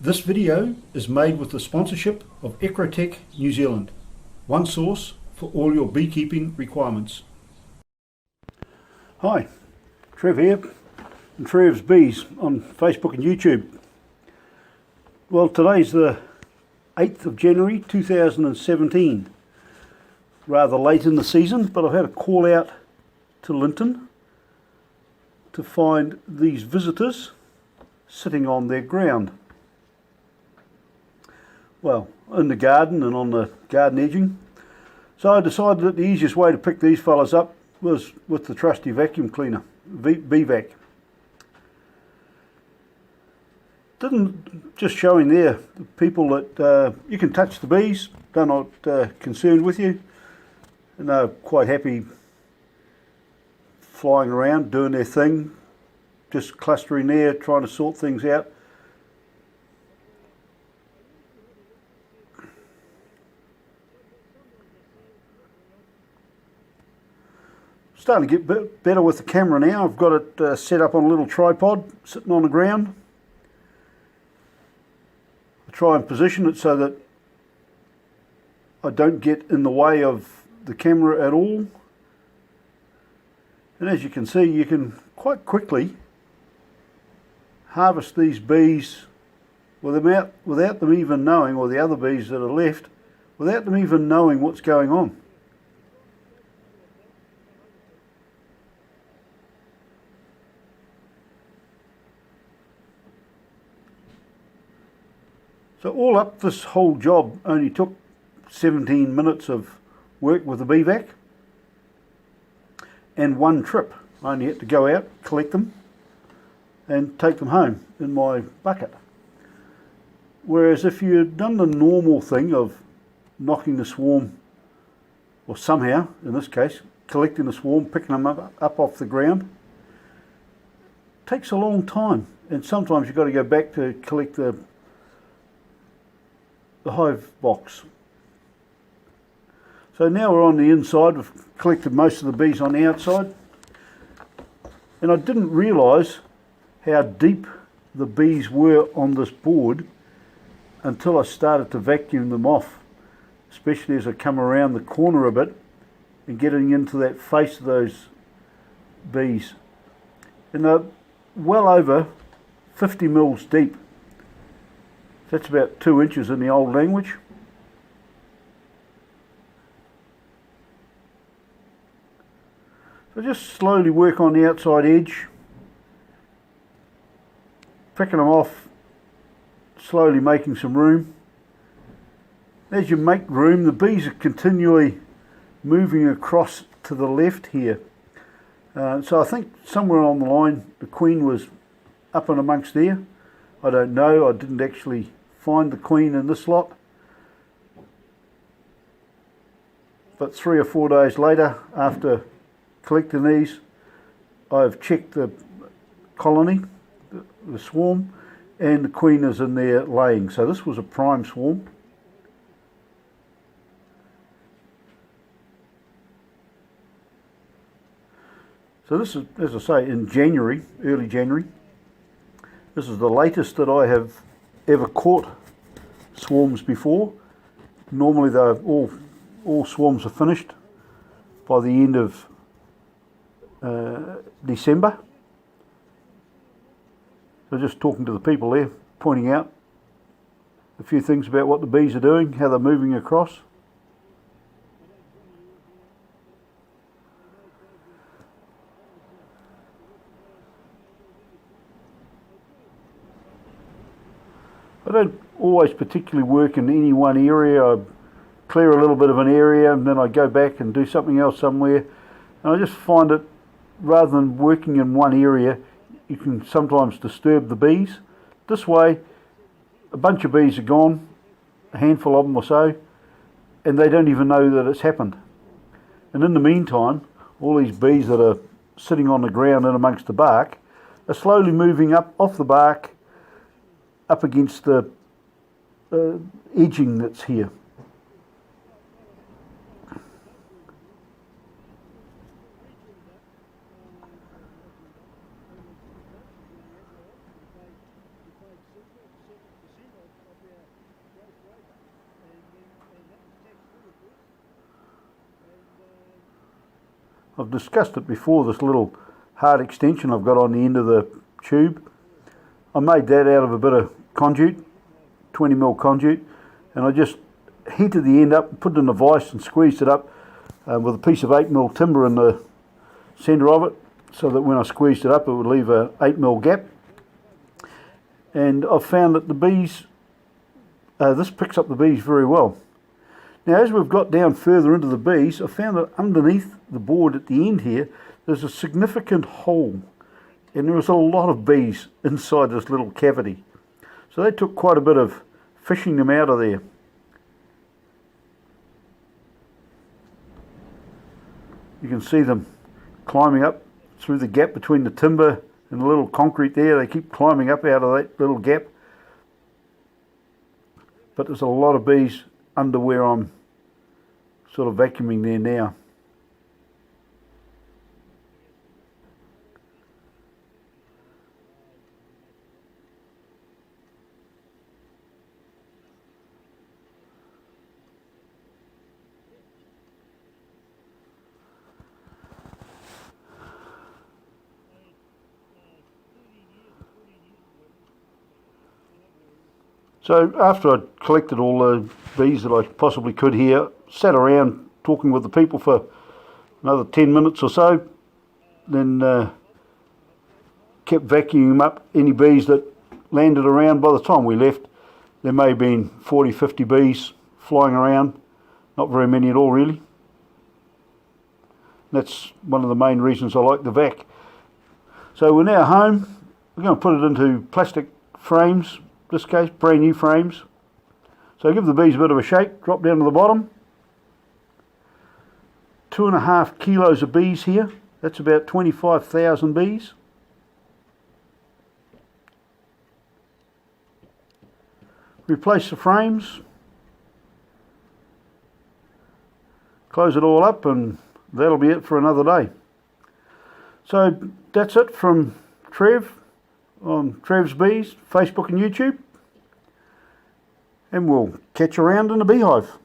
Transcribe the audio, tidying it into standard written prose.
This video is made with the sponsorship of Ecrotech New Zealand, one source for all your beekeeping requirements. Hi, Trev here, and Trevs Bees on Facebook and YouTube. Well, today's the 8th of January 2017. Rather late in the season, but I've had a call out to Linton to find these visitors sitting on their ground. Well, in the garden and on the garden edging. So I decided that the easiest way to pick these fellas up was with the trusty vacuum cleaner, Bee-Vac. Just showing there the people that you can touch the bees, they're not concerned with you, and they're quite happy flying around, doing their thing, just clustering there, trying to sort things out. Starting to get a bit better with the camera now. I've got it set up on a little tripod sitting on the ground. I try and position it so that I don't get in the way of the camera at all. And as you can see, you can quite quickly harvest these bees without them even knowing, or the other bees that are left, without them even knowing what's going on. So all up, this whole job only took 17 minutes of work with the Bee-Vac and one trip. I only had to go out, collect them and take them home in my bucket. Whereas if you had done the normal thing of knocking the swarm, or somehow, in this case, collecting the swarm, picking them up off the ground, it takes a long time, and sometimes you've got to go back to collect the hive box. So now we're on the inside. We've collected most of the bees on the outside, and I didn't realise how deep the bees were on this board until I started to vacuum them off, especially as I come around the corner a bit and getting into that face of those bees. And they're well over 50 mils deep. That's about 2 inches in the old language. So just slowly work on the outside edge, picking them off, slowly making some room. As you make room, the bees are continually moving across to the left here. So I think somewhere along the line the queen was up and amongst there. I don't know, I didn't actually find the queen in this lot. But 3 or 4 days later, after collecting these, I've checked the colony, the swarm, and the queen is in there laying. So this was a prime swarm. So this is, as I say, in January, early January. This is the latest that I have ever caught swarms before. Normally they're all swarms are finished by the end of December. So just talking to the people there, pointing out a few things about what the bees are doing, how they're moving across. I don't always particularly work in any one area. I clear a little bit of an area and then I go back and do something else somewhere. And I just find it, rather than working in one area, you can sometimes disturb the bees. This way, a bunch of bees are gone, a handful of them or so, and they don't even know that it's happened. And in the meantime, all these bees that are sitting on the ground and amongst the bark are slowly moving up off the bark, up against the edging that's here. I've discussed it before, this little hard extension I've got on the end of the tube. I made that out of a bit of conduit, 20mm conduit, and I just heated the end up, put it in a vise and squeezed it up with a piece of 8mm timber in the centre of it, so that when I squeezed it up it would leave a 8mm gap. And I've found that the bees, this picks up the bees very well. Now as we've got down further into the bees, I found that underneath the board at the end here there's a significant hole, and there was a lot of bees inside this little cavity. So they took quite a bit of fishing them out of there. You can see them climbing up through the gap between the timber and the little concrete there. They keep climbing up out of that little gap. But there's a lot of bees under where I'm sort of vacuuming there now. So after I'd collected all the bees that I possibly could here, sat around talking with the people for another 10 minutes or so, then kept vacuuming up any bees that landed around. By the time we left, there may have been 40, 50 bees flying around, not very many at all really. That's one of the main reasons I like the vac. So we're now home. We're going to put it into plastic frames. This case, brand new frames. So give the bees a bit of a shake, drop down to the bottom. 2.5 kilos of bees here. That's about 25,000 bees. Replace the frames. Close it all up and that'll be it for another day. So that's it from Trev on Trevs Bees, Facebook and YouTube. And we'll catch you around in the beehive.